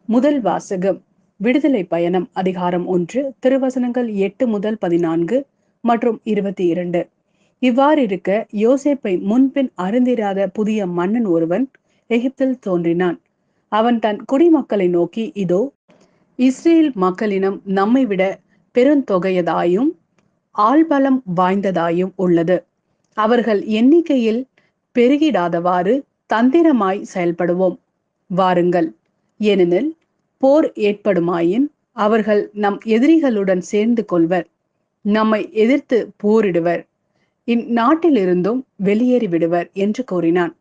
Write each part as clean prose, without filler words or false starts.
முதல் வாசகம் விடுதலை பயணம் அதிகாரம் 1 திருவசனங்கள் 8 முதல் 14 மற்றும் 22. இவ்வாறிருக்க யோசேப்பை முன்பின் அறிந்திராத புதிய மன்னன் ஒருவன் எகிப்தில் தோன்றினான். அவன் தன் குடிமக்களை நோக்கி, இதோ இஸ்ரேல் மக்களினம் நம்மை விட பெருந்தொகையதாயும் ஆள்பலம் வாய்ந்ததாயும் உள்ளது. அவர்கள் எண்ணிக்கையில் பெருகிடாதவாறு தந்திரமாய் செயல்படுவோம். வாருங்கள். ஏனெனில் போர் ஏற்படுமாயின் அவர்கள் நம் எதிரிகளுடன் சேர்ந்து கொள்வர், நம்மை எதிர்த்து போரிடுவர், இந்நாட்டிலிருந்தும் வெளியேறி விடுவர் என்று கூறினான்.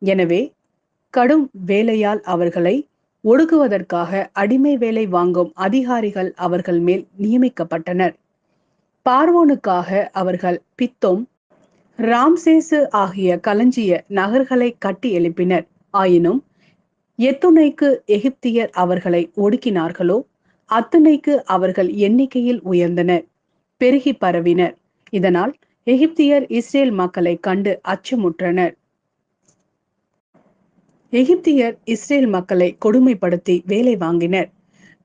எனவே கடும் வேலையால் அவர்களை ஒடுக்குவதற்காக அடிமை வேலை வாங்கும் அதிகாரிகள் அவர்கள் மேல் நியமிக்கப்பட்டனர். பார்வோனுக்காக அவர்கள் பித்தோம், ராம்சேசு ஆகிய களஞ்சிய நகர்களை கட்டி எழுப்பினர். ஆயினும் எத்துணைக்கு எகிப்தியர் அவர்களை ஒடுக்கினார்களோ அத்துணைக்கு அவர்கள் எண்ணிக்கையில் உயர்ந்தனர், பெருகி பரவினர். இதனால் எகிப்தியர் இஸ்ரேல் மக்களை கண்டு அச்சமுற்றனர். எகிப்தியர் இஸ்ரேல் மக்களை கொடுமைப்படுத்தி வேலை வாங்கினர்.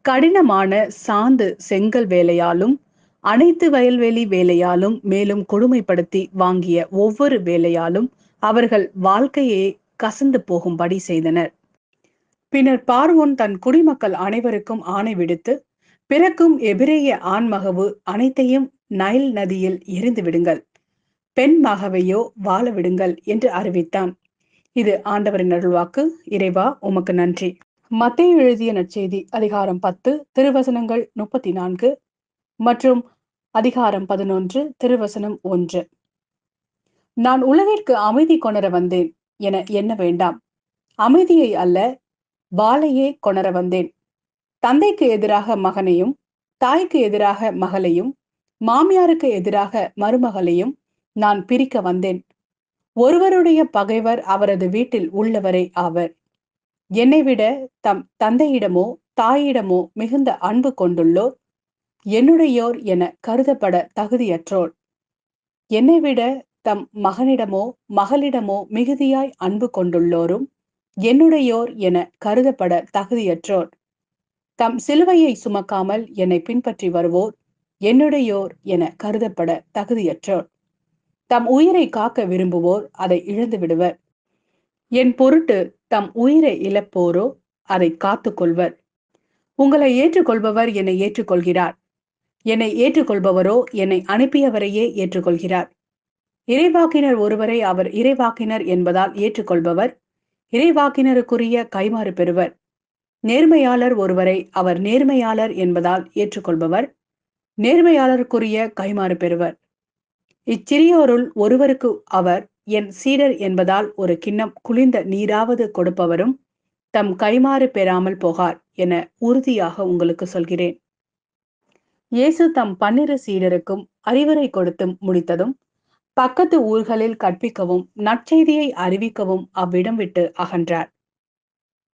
கடினமான சாந்து செங்கல் வேலையாலும் அனைத்து வயல்வெளி வேலையாலும் மேலும் கொடுமைப்படுத்தி வாங்கிய ஒவ்வொரு வேலையாலும் அவர்கள் வாழ்க்கையை கசந்து போகும்படி செய்தனர். பின்னர் பார்வோன் தன் குடிமக்கள் அனைவருக்கும் ஆணை விடுத்து, பிறக்கும் எபிரேய ஆண்மகவு அனைத்தையும் நைல் நதியில் எரிந்து விடுங்கள், பெண் மகவையோ வாழ விடுங்கள் என்று அறிவித்தான். இது ஆண்டவரின் அருள்வாக்கு. இறைவா உமக்கு நன்றி. மத்தேயு எழுதிய நற்செய்தி அதிகாரம் 10 திருவசனங்கள் 34 மற்றும் அதிகாரம் 11 திருவசனம் 1. நான் உலகிற்கு அமைதி கொணர வந்தேன் என எண்ண வேண்டாம், அமைதியை அல்ல வாளையே கொணர வந்தேன். தந்தைக்கு எதிராக மகனையும், தாய்க்கு எதிராக மகளையும், மாமியாருக்கு எதிராக மருமகளையும் நான் பிரிக்க வந்தேன். ஒருவருடைய பகைவர் அவரது வீட்டில் உள்ளவரே ஆவர். என்னை விட தம் தந்தையிடமோ தாயிடமோ மிகுந்த அன்பு கொண்டுள்ளோர் என்னுடையோர் என கருதப்பட தகுதியற்றோர். என்னை விட தம் மகனிடமோ மகளிடமோ மிகுதியாய் அன்பு கொண்டுள்ளோரும் என்னுடையோர் என கருதப்பட தகுதியற்றோர். தம் சிலுவையை சுமக்காமல் என்னை பின்பற்றி வருவோர் என்னுடையோர் என கருதப்பட தகுதியற்றோர். தம் உயிரை காக்க விரும்புவோர் அதை இழந்து விடுவர். என் பொருட்டு தம் உயிரை இழப்போரோ அதை காத்து கொள்வர். உங்களை ஏற்றுக்கொள்பவர் என்னை ஏற்றுக்கொள்கிறார், என்னை ஏற்றுக்கொள்பவரோ என்னை அனுப்பியவரையே ஏற்றுக்கொள்கிறார். இறைவாக்கினர் ஒருவரை அவர் இறைவாக்கினர் என்பதால் ஏற்றுக்கொள்பவர் இறைவாக்கினருக்குரிய கைமாறு பெறுவர். நேர்மையாளர் ஒருவரை அவர் நேர்மையாளர் என்பதால் ஏற்றுக்கொள்பவர் நேர்மையாளருக்குரிய கைமாறு பெறுவர். இச்சிறியோருள் ஒருவருக்கு அவர் என் சீடர் என்பதால் ஒரு கிண்ணம் குளிர்ந்த நீராவது கொடுப்பவரும் தம் கைமாறு பெறாமல் போகார் என உறுதியாக உங்களுக்கு சொல்கிறேன். இயேசு தம் 12 சீடருக்கும் அறிவுரை கொடுத்து முடித்ததும் பக்கத்து ஊர்களில் கற்பிக்கவும் நற்செய்தியை அறிவிக்கவும் அவ்விடம் விட்டு அகன்றார்.